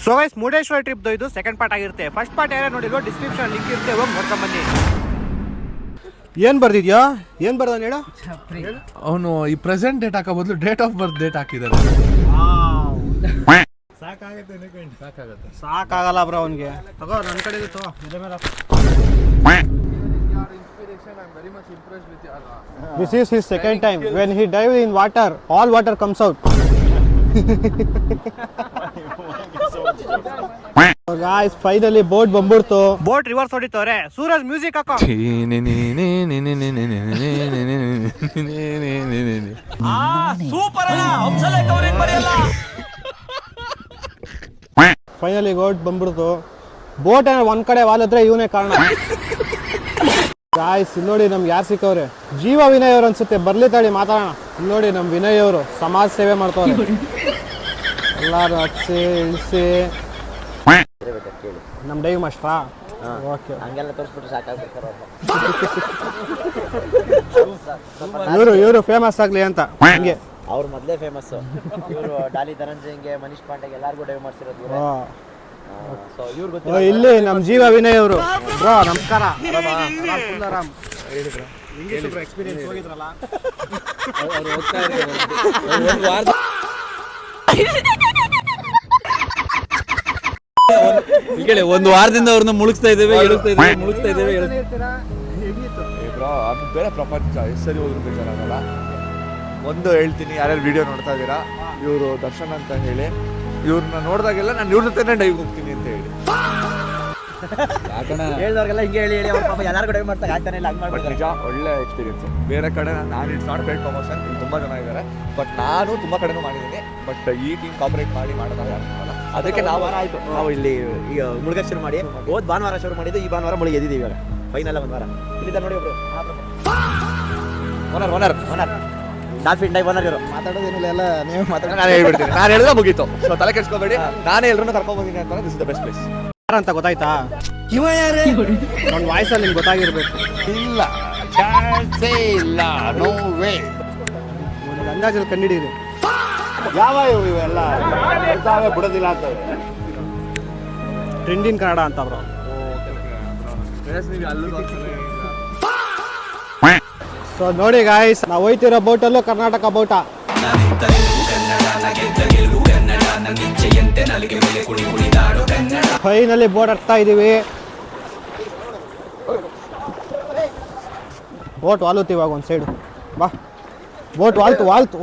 So guys Murudeshwar trip ಇದು second part ಆಗಿರುತ್ತೆ. First part ಯಾರು ನೋಡಿರೋ ಡಿಸ್ಕ್ರಿಪ್ಷನ್ ಲಿಂಕ್ ಇರುತ್ತೆ, ಹೋಗಿ ನೋಡ್ಕೊಂಡ್ ಬನ್ನಿ. ಏನ್ ಬರ್ದಿದ್ಯಾ? ಏನ್ ಬರ್ದಾನ ಹೇಳ? ಅವನು ಈ ಪ್ರೆಸೆಂಟ್ ಡೇಟ್ ಹಾಕೋ ಬದಲು ಡೇಟ್ ಆಫ್ ಬರ್ತ್ ಡೇಟ್ ಹಾಕಿದ್ದಾರೆ. ಸಾಕಾಗಲ್ಲ ಬ್ರೋ ಅವನಿಗೆ. ತಗೋ ನನ್ನ ಕಡೆ ತಗೋ. This is his second time. When he dive in water, all water comes out. So guys, finally boat ಬಂದ್ಬಿಡ್ತು. ಬೋಟ್ ರಿವರ್ಸ್ ಹೊಡಿತವ್ರೆ. ಸೂರಜ್ ಮ್ಯೂಸಿಕ್ ಹಾಕೋ. ಸೂಪರ್ ಅಣ್ಣ, ಒಂದ್ಸಲ ಕವರಿಂಗ್ ಬರೆಯಲ್ಲ. ಫೈನಲಿ ಬೋಟ್ ಬಂದ್ಬಿಡ್ತು. ಬೋಟ್ ಒಂದ್ ಕಡೆ ವಾಲಿದ್ರೆ ಇವನೇ ಕಾರಣ. ಗಾಯ್ಸ್ ನೋಡಿ ನಮ್ಗೆ ಯಾರು ಸಿಕ್ಕವ್ರೆ? ಜೀವ ವಿನಯ್ ಅವ್ರು ಅನ್ಸುತ್ತೆ. ಬರ್ಲಿ ತಾಳಿ ಮಾತಾಡೋಣ. ನೋಡಿ ನಮ್ ವಿನಯ್ ಅವರು ಸಮಾಜ ಸೇವೆ ಮಾಡ್ತವ್ರೆ. ಎಲ್ಲಾರು ಹಚ್ಚಿ ಇಳಿಸಿ ನಮ್ ಡೈವ್ ಮಾಸ್ಟ್ರಾ. ಓಕೆ, ಹಂಗೆಲ್ಲ ತೋರಿಸ್ಬಿಟ್ರೆ ಸಾಕಾಗ್ಬಿಡ್ತಾರೆ. ಇವರು ಫೇಮಸ್ ಆಗ್ಲಿ ಅಂತ ಹಂಗೆ. ಅವ್ರು ಮೊದಲೇ ಫೇಮಸ್. ಇವರು ಡಾಲಿ ಧನಂಜಯಂಗೆ, ಮನೀಶ್ ಪಾಂಡೆಗೆ ಎಲ್ಲಾರ್ಗೂ ಡೈವ್ ಮಾಡ್ಸಿರೋದು. ಇಲ್ಲಿ ನಮ್ ಜೀವ ವಿನಯ್ ಅವರು. ಬ್ರೋ ನಮಸ್ಕಾರ. ಎಕ್ಸ್ಪೀರಿಯನ್ಸ್ ಹೋಗಿದ್ರಲ್ಲ, ಒಂದು ವಾರದಿಂದ ಅವ್ರನ್ನ ಮುಳುಗ್ತಾ ಇದ್ದೇವೆ. ಬೇರೆ ಪ್ರಪಂಚ ಎಷ್ಟು ಸರಿ ಹೋದ್ರು ಬೇಜಾರಾಗಲ್ಲ. ಒಂದು ಹೇಳ್ತೀನಿ, ಯಾರ್ಯಾರು ವಿಡಿಯೋ ನೋಡ್ತಾ ಇದ್ದೀರಾ, ಇವರು ದರ್ಶನ್ ಅಂತ ಹೇಳಿ, ಇವ್ರನ್ನ ನೋಡಿದಾಗೆಲ್ಲ ನಾನು ಇವ್ರ ಜೊತೆನೇ ಡೈವ್ ಹೋಗ್ತೀನಿ ಅಂತ ಹೇಳಿ ಹೇಳಿದವ್ರಿಗೆಲ್ಲ ಹಿಂಗೆ ಹೇಳಿ ಅವ್ರ ಪಾಪ ಎಲ್ಲಾರ್ಗೂ ಡೈವ್ ಮಾಡ್ತಾ ಆಗ್ತಾನೆ ಇಲ್ಲ. ಬಟ್ ನಿಜ ಒಳ್ಳೆ ಎಕ್ಸ್ಪೀರಿಯನ್ಸ್. ಬೇರೆ ಕಡೆ ನಾನು ಇಟ್ಸ್ ನಾಟ್ ಪೇಡ್ ಪ್ರಮೋಷನ್, ಇಲ್ಲಿ ತುಂಬ ಜನ ಇದ್ದಾರೆ. ಬಟ್ ನಾನು ತುಂಬ ಕಡೆನೂ ಮಾಡಿದ್ದೀನಿ. ಬಟ್ ಈ ಟೀಮ್ ಕಾಪರೇಟ್ ಮಾಡಿ ಮಾಡೋದಾಗ ಅದಕ್ಕೆ ನಾವು ಆಯ್ತು. ನಾವು ಇಲ್ಲಿ ಈಗ ಮುಳುಗಕ್ಕೆ ಶುರು ಮಾಡಿ ಹೋದ್ ಭಾನುವಾರ ಶುರು ಮಾಡಿದ್ದು. ಈ ಭಾನುವಾರ ಮುಳುಗಿ ಎದ್ದಿದ್ದೀವಿ. ಇವಾಗ ಫೈನಲ್ ಒಂದು ವಾರ ಇಲ್ಲಿದ್ದ ನೋಡಿ. ಒಬ್ರು ಓನರ್ ಡಾಲ್ಫಿನ್ ಡೈವ್ ಓನರ್ ಇವರು. ಮಾತಾಡೋದೇನಿಲ್ಲ, ಎಲ್ಲ ನೀವು ಮಾತಾಡೋದು. ನಾನು ಹೇಳ್ಬಿಡ್ತೀನಿ. ನಾನು ಹೇಳಿದ್ರೆ ಮುಗೀತು. ಸೊ ತಲೆ ಕೆಡ್ಸ್ಕೊಬೇಡಿ. ನಾನೇ ಎಲ್ಲರೂ ಕರ್ಕೊಂಡ್ಬಂದಿನಿ ಅಂತ. This is the best place. ಅಂತ ಗೊತ್ತಾಯ್ತಾ? ನನ್ನ ವಾಯ್ಸಲ್ಲಿ ನಿಮ್ಗೆ ಗೊತ್ತಾಗಿರ್ಬೇಕು. ಇಲ್ಲ, ಚಾನ್ಸೇ ಇಲ್ಲ, ನೋ ವೇ. ಒಂದು ಅಂದಾಜಲ್ಲಿ ಕಂಡಿಡೀರಿ. ಯಾವ ಇವೆಲ್ಲ ಬಿಡೋದಿಲ್ಲ ಅಂತವೆ. ಟ್ರೆಂಡಿನ್ ಕನ್ನಡ ಅಂತ ಬ್ರೋ. ಸೊ ನೋಡಿ ಗಾಯ್ಸ್, ನಾವು ಹೋಯ್ತಿರೋ ಬೋಟಲ್ಲೂ ಕರ್ನಾಟಕ ಬೋಟ. ಫೈನಲಿ ಬೋಟ್ ಹತ್ತಾ ಇದೀವಿ. ಬೋಟ್ ವಾಲುತ್ತು ಇವಾಗ ಒಂದು ಸೈಡು. ಬಾ, ಬೋಟ್ ವಾಲ್ತು.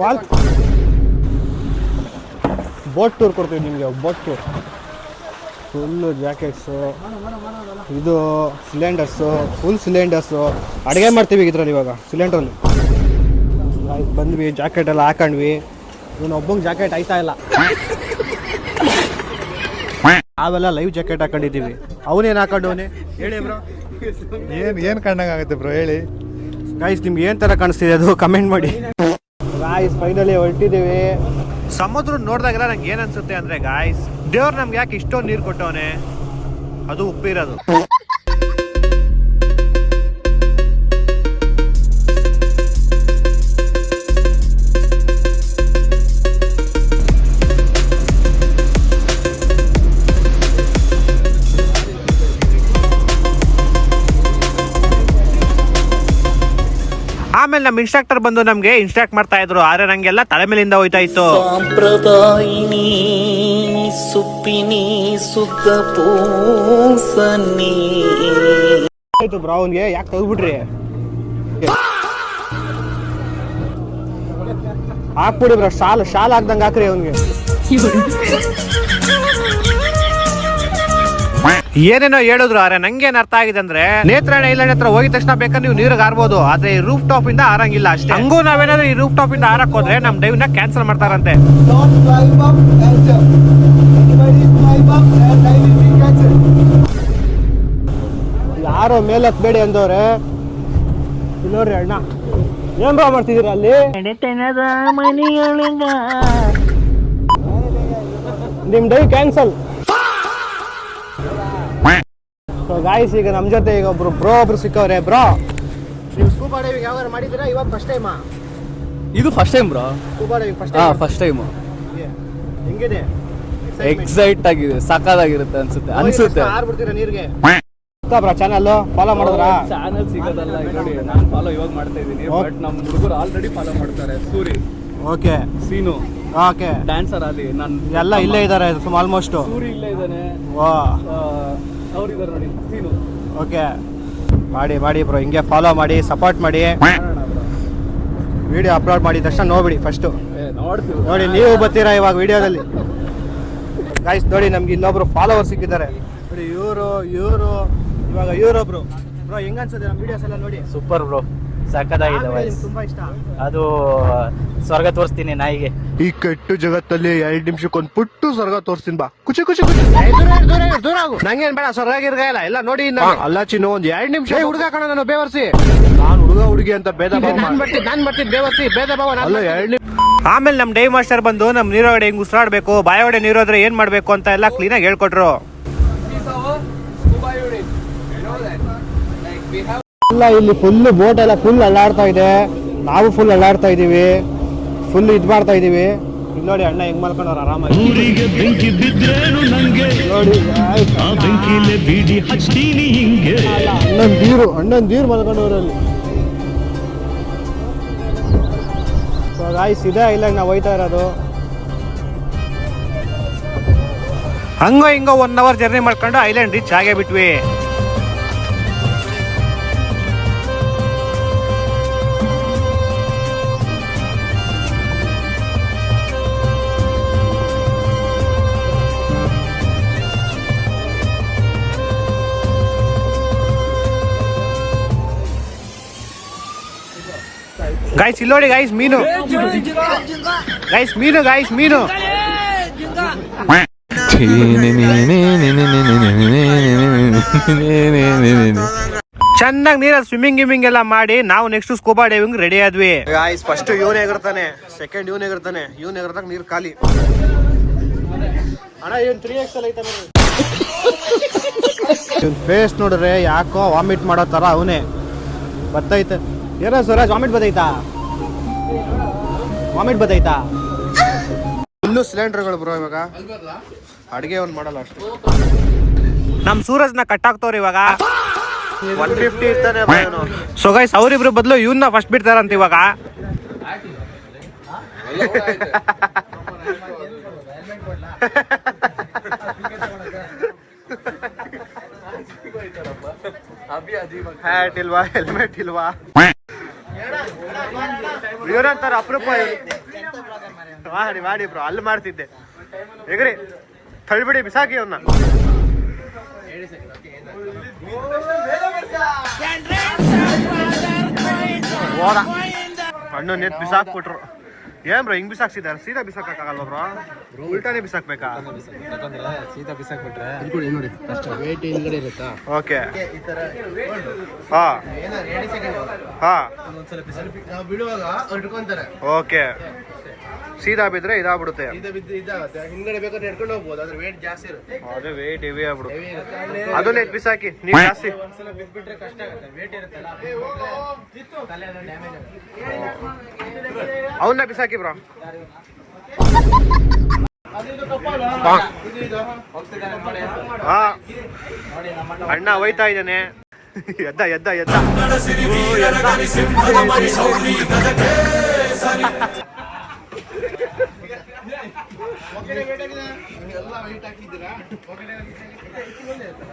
ಬೋಟ್ ಟೂರ್ ಕೊಡ್ತೀವಿ ನಿಮಗೆ. ಬೋಟ್ ಟೂರ್ ಫುಲ್ಲು ಜಾಕೆಟ್ಸು, ಇದು ಸಿಲಿಂಡರ್ಸು, ಫುಲ್ ಸಿಲಿಂಡರ್ಸು. ಅಡುಗೆ ಮಾಡ್ತೀವಿ ಇದರಲ್ಲಿ ಇವಾಗ ಸಿಲಿಂಡ್ರಲ್ಲಿ. ಬಂದ್ವಿ, ಜಾಕೆಟ್ ಎಲ್ಲ ಹಾಕೊಂಡ್ವಿ. ಇವನು ಒಬ್ಬಂಗೆ ಜಾಕೆಟ್ ಆಯ್ತಾ ಇಲ್ಲ. ನಾವೆಲ್ಲ ಲೈವ್ ಜಾಕೆಟ್ ಹಾಕೊಂಡಿದ್ದೀವಿ. ಅವನೇನು ಹಾಕೊಂಡವನೇ ಹೇಳಿ ಬ್ರೋ? ಏನು ಕಣ್ಣಾಗುತ್ತೆ ಬ್ರೋ ಹೇಳಿ. ಗಾಯ್ಸ್ ನಿಮ್ಗೆ ಏನು ಥರ ಕಾಣಿಸ್ತಿದೆ ಅದು ಕಮೆಂಟ್ ಮಾಡಿ. ಗಾಯ್ಸ್ ಫೈನಲಿ ಹೊರಟಿದ್ದೀವಿ. ಸಮುದ್ರ ನೋಡಿದಾಗೆಲ್ಲ ನಂಗೆ ಏನು ಅನ್ಸುತ್ತೆ ಅಂದರೆ ಗಾಯ್ಸ್, ದೇವ್ರು ನಮ್ಗೆ ಯಾಕೆ ಇಷ್ಟೊಂದು ನೀರು ಕೊಟ್ಟವನೆ, ಅದು ಉಪ್ಪಿರೋದು. ಆಮೇಲೆ ನಮ್ಮ ಇನ್ಸ್ಟ್ರಕ್ಟರ್ ಬಂದು ನಮ್ಗೆ ಇನ್ಸ್ಟ್ರಕ್ಟ್ ಮಾಡ್ತಾ ಇದ್ರು. ಆದ್ರೆ ನಂಗೆಲ್ಲ ತಲೆ ಮೇಲಿಂದ ಹೋಯ್ತಾ ಇತ್ತು. ಸಾಂಪ್ರದಾಯಿನಿ ಸುಪ್ಪಿನಿ ಸುತ್ತ ಪೂಸನಿ ಆಯ್ತು ಬ್ರೋ. ಅವನ್ಗೆ ಯಾಕೆ ತೆಗ್ದ್ಬಿಟ್ರಿ? ಹಾಕ್ಬಿಡಿ ಬ್ರೋ, ಶಾಲ್ ಹಾಕ್ದಂಗೆ ಹಾಕ್ರಿ ಅವನ್ಗೆ. ಏನೇನೋ ಹೇಳಿದ್ರು. ಆದ್ರೆ ನಂಗೇನ್ ಅರ್ಥ ಆಗಿದೆ ಅಂದ್ರೆ, ನೇತ್ರಾವತಿ ಐಲ್ಯಾಂಡ್ ಹತ್ರ ಹೋಗಿದ ತಕ್ಷಣ ಬೇಕಾದ್ರೆ ನೀವು ನೀರಿಗೆ ಹಾರ್ಬೋದು, ಆದ್ರೆ ಈ ರೂಫ್ ಟಾಪ್ ಇಂದ ಹಾರಂಗಿಲ್ಲ ಅಷ್ಟೇ. ಹಂಗೂ ನಾವೇನಾದ್ರೂ ಈ ರೂಫ್ ಟಾಪ್ ಇಂದ ಹಾರಕ್ ಹೋದ್ರೆ ನಮ್ ಡೈವ್ ನ ಕ್ಯಾನ್ಸಲ್ ಮಾಡ್ತಾರಂತೆ. ಯಾರೋ ಮೇಲೆ ಹತ್ಬೇಡಿ ಅಂದವ್ರೆ. ನೋಡ್ರಿ ಅಣ್ಣ, ಏನ್ ಬ್ರೋ ಮಾಡ್ತಿದೀರ ಅಲ್ಲಿ? ನಿಮ್ ಡೈವ್ ಕ್ಯಾನ್ಸಲ್. ಗಾಯ್ಸ್ ಈಗ ನಮ್ಮ ಜೊತೆ ಈಗ ಒಬ್ರು ಸಿಕ್ಕವ್ರೆ. ಬ್ರೋ, ನೀವು ಸ್ಕೂಬಾ ಡೈವಿಂಗ್ ಯಾವಾಗ ಮಾಡಿದ್ದೀರಾ? ಇವಾಗ ಫಸ್ಟ್ ಟೈಮಾ? ಇದು first time bro. Scuba diving first first time. ಹೆಂಗಿದೆ ಎಕ್ಸೈಟ್ ಆಗಿದೆ, ಸಖತ್ತಾಗಿರುತ್ತೆ ಅನ್ಸುತ್ತೆ. ಆರ್ಬಿಡ್ತೀರಾ ನೀರಿಗೆ ಬ್ರಾ ಚಾನಲ್ ಫಾಲೋ ಮಾಡಿದ್ರಾ? ಚಾನಲ್ ಸಿಗೋದಲ್ಲ ನೋಡಿ, ನಾನು ಫಾಲೋ ಇವಾಗ ಮಾಡ್ತಾ ಇದ್ದೀನಿ, ಬಟ್ ನಮ್ಮ ಹುಡುಗರು ಆಲ್ರೆಡಿ ಫಾಲೋ ಮಾಡ್ತಾರೆ. ಸೂರಿ, ಓಕೆ, ಸೀನು, ಓಕೆ, ಡ್ಯಾನ್ಸರ್ ಅಲ್ಲಿ, ನಾನು ಎಲ್ಲ ಇಲ್ಲೇ ಇದ್ದಾರೆ ಆಲ್ಮೋಸ್ಟ್. ಸೂರಿ ಇಲ್ಲೇ ಇದ್ದಾನೆ, ವಾ, ಅವ್ರಿದ್ದಾರೆ ನೋಡಿ, ಸೀನು. ಓಕೆ, ಮಾಡಿ ಮಾಡಿ ಬ್ರೋ, ಹಿಂಗೆ ಫಾಲೋ ಮಾಡಿ, ಸಪೋರ್ಟ್ ಮಾಡಿ, ವಿಡಿಯೋ ಅಪ್ಲೋಡ್ ಮಾಡಿದ ತಕ್ಷಣ ನೋಡ್ಬಿಡಿ ಫಸ್ಟು. ನೋಡ್ತೀವಿ ನೋಡಿ, ನೀವು ಬರ್ತೀರಾ ಇವಾಗ ವಿಡಿಯೋದಲ್ಲಿ. ಗಾಯ್ಸ್ ನೋಡಿ, ನಮ್ಗೆ ಇಲ್ಲೊಬ್ರು ಫಾಲೋವರ್ ಸಿಕ್ಕಿದ್ದಾರೆ ನೋಡಿ. ಇವರು ಇವಾಗ ಇವರೊಬ್ರು ಬ್ರೋ, ಹೆಂಗ ಅನ್ಸುತ್ತೆ ನಮ್ಮ ವಿಡಿಯೋಸ್ ಎಲ್ಲ ನೋಡಿ? ಸೂಪರ್ ಬ್ರೋ, ಸಕ್ಕತ್ತಾಗಿದೆ ವಾಯ್ಸ್. ತುಂಬಾ ಇಷ್ಟ. ಅದು ಸ್ವರ್ಗ ತೋರಿಸ್ತೀನಿ ನಾಯಿಗೆ. ಈ ಕೆಟ್ಟು ಜಗತ್ತಲ್ಲಿ 2 ನಿಮಿಷಕ್ಕೊಂದು ಪುಟ್ಟು ಸ್ವರ್ಗ ತೋರಿಸ್ತೀನಿ ಬಾ. ಖುಷಿ ದೂರ ಆಗು. ನಂಗೇನ್ ಬೇಡ, ಸ್ವರ್ಗ ಗಿರ್ಗಲ್ಲ ಎಲ್ಲ ನೋಡಿ. ಅಲ್ಲ ಚಿನ್ನು, ಒಂದ್ 2 ನಿಮಿಷ ಹುಡುಗ ಕಣ, ನಾನು ಬೇವರ್ಸಿ. ನಾನು ಹುಡುಗಿ ಅಂತ ಭೇದ ಭಾವ ನಾನ್ ಬರ್ತೀನಿ ಬೇವರ್ಸಿ, ಭೇದ ಭಾವ ಅಲ್ಲ 2 ನಿಮಿಷ. ಆಮೇಲೆ ನಮ್ ಡೈ ಮಾಸ್ಟರ್ ಬಂದು ನಮ್ ನೀರೊಳಗಡೆ ಹೆಂಗ್ ಉಸಿರಾಡ್ಬೇಕು, ಬಾಯೊಳಗಡೆ ನೀರೋದ್ರೆ ಏನ್ ಮಾಡ್ಬೇಕು ಅಂತ ಎಲ್ಲ ಕ್ಲೀನಾಗಿ ಹೇಳ್ಕೊಟ್ರು. ಎಲ್ಲ ಇಲ್ಲಿ ಫುಲ್ ಬೋಟ್ ಎಲ್ಲ ಫುಲ್ ಅಲ್ಲಾಡ್ತಾ ಇದೆ, ನಾವು ಫುಲ್ ಅಲ್ಲಾಡ್ತಾ ಇದೀವಿ, ಫುಲ್ ಇದ್ ಮಾಡ್ತಾ ಇದೀವಿ. ಇಲ್ಲಿ ನೋಡಿ ಅಣ್ಣ ಹೆಂಗ್ ಮಾಡ್ಕೊಂಡವ್ರ ಆರಾಮಾಗಿ ನೋಡಿ. ಅಣ್ಣನ್ ದೀರು ಮಾಡ್ಕೊಂಡವ್ರಲ್ಲಿ. ಗಾಯ್ಸ್ ಇದೆ ಇಲ್ಲ ನಾವು ಹೋಯ್ತಾ ಇರೋದು. ಹಂಗೋ ಹಿಂಗೋ 1 ಅವರ್ ಜರ್ನಿ ಮಾಡ್ಕೊಂಡು ಐಲ್ಯಾಂಡ್ ರೀಚ್ ಆಗೇ ಬಿಟ್ವಿ. ಗೈಸ್ ಇಲ್ಲಿ ನೋಡಿ ಗೈಸ್, ಮೀನು ಗೈಸ್, ಮೀನು ಚೆನ್ನಾಗಿ ನೀರಲ್ಲಿ ಸ್ವಿಮ್ಮಿಂಗ್ ಎಲ್ಲ ಮಾಡಿ ನಾವು ನೆಕ್ಸ್ಟ್ ಸ್ಕೂಬಾ ಡೈವಿಂಗ್ ರೆಡಿ ಆದ್ವಿ. ಗೈಸ್ ಫಸ್ಟ್ ಇವನ್ ಎಗರ್ತಾನೆ, ಸೆಕೆಂಡ್ ಇವನ್ ಎಗರ್ತಾನೆ, ಇವನ್ ಎಗರ್ತಾಗ ನೀರ್ ಖಾಲಿ. ಅಣ್ಣ ಇವನ್ 3x ಅಲ್ಲಿ ಐತ ನೋಡಿ. ಇವನ್ ಫೇಸ್ ನೋಡ್ರೆ ಯಾಕೋ ವಾಮಿಟ್ ಮಾಡೋ ತರ ಅವನೇ ಬರ್ತೈತೆ. ಏನೋ ಸ್ವರಾಜ್, ವಾಮಿಟ್ ಬದೈತಾ? ಇನ್ನು ಸಿಲಿಂಡರ್ಗಳು ಬ್ರೋ, ಇವಾಗ ಅಡಿಗೆ ಒಂದು ಮಾಡಲ್ಲ ಅಷ್ಟು. ನಮ್ ಸೂರಜ್ನ ಕಟ್ ಆಗ್ತವ್ರಿ ಇವಾಗ 150 ಇರ್ತಾನೆ. ಸೊ ಗೈಸ್ ಅವ್ರಿಬ್ರು ಬದಲು ಇವನ್ನ ಫಸ್ಟ್ ಬಿಡ್ತಾರಂತ ಇವಾಗ. ಹ್ಯಾಟ್ ಇಲ್ವಾ, ಹೆಲ್ಮೆಟ್ ಇಲ್ವಾ, ಇವರಂತಾರ ಅಪರೂಪ. ಮಾಡಿ ಬ್ರೋ, ಅಲ್ಲಿ ಮಾಡ್ತಿದ್ದೆ. ಹೇಗ್ರಿ ತಳ್ಬಿಡಿ, ಬಿಸಾಕಿ ಅವನ್ನ. ಹಣ್ಣು ನೆತ್ ಬಿಸಾಕ್ಬಿಟ್ರು. ಏನ್ ಬ್ರೋ ಹಿಂಗ್ ಬಿಸಾಕ್ಸಿದಾರ? ಸೀದಾ ಬಿಸಾಕಕ್ಕಾಗಲ್ವ ಬ್ರೋ? ಉಲ್ಟಾನೇ ಬಿಸಾಕ್ಬೇಕಾ? ಸೀದಾ ಬಿಸಾಕ್ಬಿಟ್ರೆ ಓಕೆ. ಹಾ ಹಾ ಓಕೆ. ಸೀದಾ ಬಿದ್ರೆ ಇದಾಗ್ಬಿಡುತ್ತೆ. ಅದೇ ವೇಟ್ ಹೆವಿ ಆಗ್ಬಿಡುತ್ತೆ. ಅದನ್ನ ಎತ್ ಬಿಸಾಕಿ ನೀವು ಜಾಸ್ತಿ. ಅವನ್ನ ಬಿಸಾಕಿ ಬ್ರೋ. ಹಾ ಅಣ್ಣ ಹೋಯ್ತಾ ಇದ್ದಾನೆ. ಎದ್ದ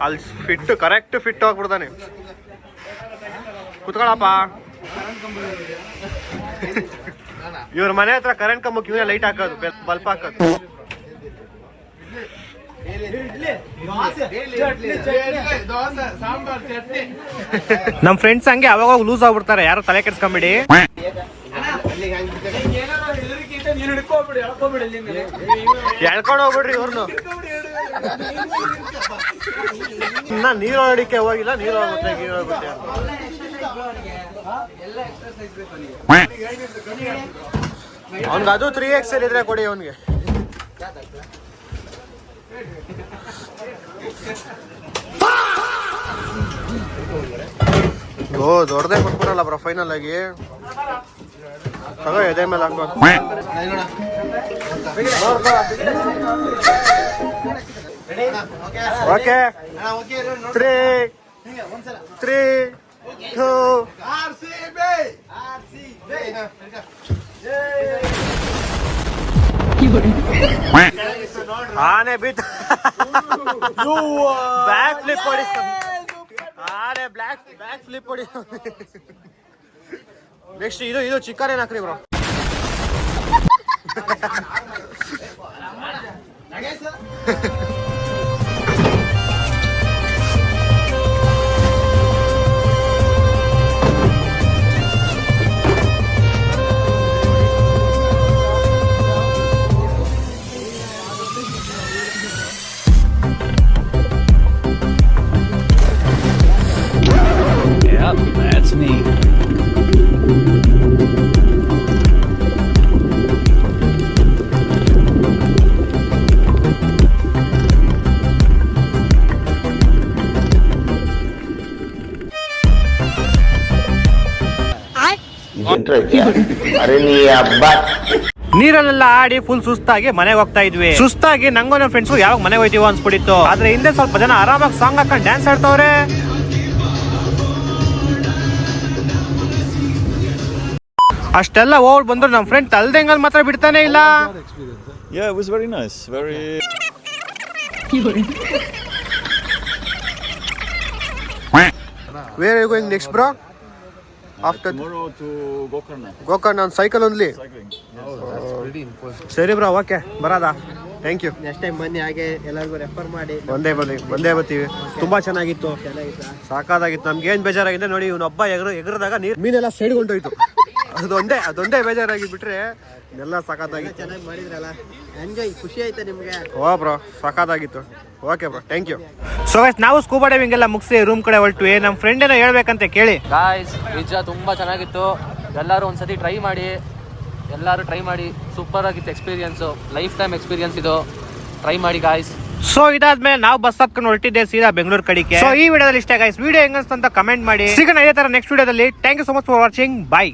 ಅಲ್ಲಿ ಕರೆಕ್ಟ್ ಫಿಟ್ ಆಗ್ಬಿಡ್ತಾನೆ. ಕುತ್ಕೊಳಪ್ಪ. ಇವ್ರ ಮನೆ ಹತ್ರ ಕರೆಂಟ್ ಕಂಬಕ್ಕೆ ಇವನೇ ಲೈಟ್ ಹಾಕೋದು, ಬಲ್ಪ್ ಹಾಕೋದು. ನಮ್ ಫ್ರೆಂಡ್ಸ್ ಹಂಗೆ ಅವಾಗ ಲೂಸ್ ಆಗ್ಬಿಡ್ತಾರೆ, ಯಾರು ತಲೆ ಕೆಡ್ಸ್ಕೊಂಬಿಡಿ. ಎಳ್ಕೊಂಡು ಹೋಗ್ಬಿಡ್ರಿ ಇವ್ರನ್ನು. ನೀರು ಹೊಡಿಕೆ ಹೋಗಿಲ್ಲ, ನೀರು ಹೋಗುತ್ತೆ ಗೀರೋಗುತ್ತೆ. ಅವ್ನಿಗೆ ಅದು 3XL ಇದ್ರೆ ಕೊಡಿ ಅವನಿಗೆ. ಓ ದೊಡ್ಡದೇ ಕೊಟ್ಬಿಡಲ್ಲ ಬ್ರೋ ಫೈನಲ್ ಆಗಿ. ತಗೋ ಎದೆ ಮೇಲೆ ಹಾಕೋ. ಓಕೆ 3 2 ಆನೆ ಬಿತ್ತು ಬ್ಯಾಕ್ ಫ್ಲಿಪ್ ಹೊಡಿ ಆನೆ ಬ್ಯಾಕ್ ಫ್ಲಿಪ್ ಹೊಡಿ ನೆಕ್ಸ್ಟ್ ಇದು ಚಿಕನ್ ಏನ್ ಹಾಕ್ರಿ ಬ್ರೋ That's me. ನೀರಲ್ಲೆಲ್ಲ ಆಡಿ ಫುಲ್ ಸುಸ್ತಾಗಿ ಮನೆಗೆ ಹೋಗ್ತಾ ಇದ್ವಿ. ಸುಸ್ತಾಗಿ ನಂಗೂ ನನ್ನ ಫ್ರೆಂಡ್ಸ್ ಯಾವಾಗ ಮನೆಗೆ ಹೋಯ್ತೀವೋ ಅನ್ಸ್ಬಿಟ್ಟಿತ್ತು. ಆದ್ರೆ ಹಿಂದೆ ಸ್ವಲ್ಪ ಜನ ಆರಾಮಾಗಿ ಸಾಂಗ್ ಹಾಕೊಂಡು ಡ್ಯಾನ್ಸ್ ಆಡ್ತವ್ರೆ. ಅಷ್ಟೆಲ್ಲ ಓಡ್ ಬಂದ್ರು ನಮ್ಮ ಫ್ರೆಂಡ್ ತಲ್ದಂಗಲ್ ಮಾತ್ರ ಬಿಡ್ತಾನೆ ಇಲ್ಲ. Yeah, it was very nice. Very. Where are you going next, bro? After Tomorrow to Gokarna. Gokarna on cycle only. Cycling. ಸರಿ ಬ್ರೋ, ಓಕೆ ಬರೋದಾ? Thank you. ನೆಕ್ಸ್ಟ್ ಟೈಮ್ ಬನ್ನಿ, ಹಾಗೆ ಎಲ್ಲರಿಗೂ ರೆಫರ್ ಮಾಡಿ. ಒಂದೇ ಬರ್ತೀವಿ. ತುಂಬಾ ಚೆನ್ನಾಗಿತ್ತು, ಸಾಕಾಗಿತ್ತು. ನಮ್ಗೆ ಏನ್ ಬೇಜಾರಾಗಿದೆ ನೋಡಿ, ಇವನೊಬ್ಬ ಎಗರದಾಗ ಮೀನೆಲ್ಲ ಸೈಡ್ಗೊಂಡೋಯ್ತು. ಅದೊಂದೇ ಬೇಜಾರಾಗಿ ಬಿಟ್ರೆ ಎಲ್ಲ ಸಾಕಾಗಿತ್ತು. ಚೆನ್ನಾಗಿ ಮಾಡಿದ್ರಲ್ಲ, ಎಂಜಾಯ್, ಖುಷಿ ಆಯ್ತಾ ನಿಮ್ಗೆ? ಓ ಬ್ರೋ, ಸಾಕಾಗಿತ್ತು. Okay bro, thank you. So guys, ನಾವು ಸ್ಕೂಬಾ ಡೈವಿಂಗ್ ಎಲ್ಲ ಮುಗಿಸಿ ರೂಮ್ ಕಡೆ ಹೊರಟ್ವಿ. ನಮ್ಮ ಫ್ರೆಂಡ್ ಏನೋ ಹೇಳ್ಬೇಕಂತ ಕೇಳಿ. ಗಾಯ್ಸ್, ನಿಜ ತುಂಬಾ ಚೆನ್ನಾಗಿತ್ತು. ಎಲ್ಲರೂ ಒಂದ್ಸತಿ ಟ್ರೈ ಮಾಡಿ. ಸೂಪರ್ ಆಗಿತ್ತು ಎಕ್ಸ್ಪೀರಿಯನ್ಸ್, ಲೈಫ್ ಟೈಮ್ ಎಕ್ಸ್ಪೀರಿಯನ್ಸ್ ಇದು. ಟ್ರೈ ಮಾಡಿ ಗಾಯ್ಸ್. ಸೊ ಇದಾದ್ಮೇಲೆ ನಾವು ಬಸ್ ಹತ್ಕೊಂಡು ಹೊರಟಿದ್ದೆ ಸೀದಾ ಬೆಂಗಳೂರು ಕಡೆಗೆ. ಸೊ ಈ ವಿಡಿಯೋದಲ್ಲಿ ಇಷ್ಟ ಗೈಸ್. ವಿಡಿಯೋ ಹೆಂಗನ್ಸ್ತು ಅಂತ ಕಮೆಂಟ್ ಮಾಡಿ. ಸಿಗೋಣ ಇದೇ ತರ ನೆಕ್ಸ್ಟ್ ವಿಡಿಯೋದಲ್ಲಿ. Thank you so much for watching. Bye.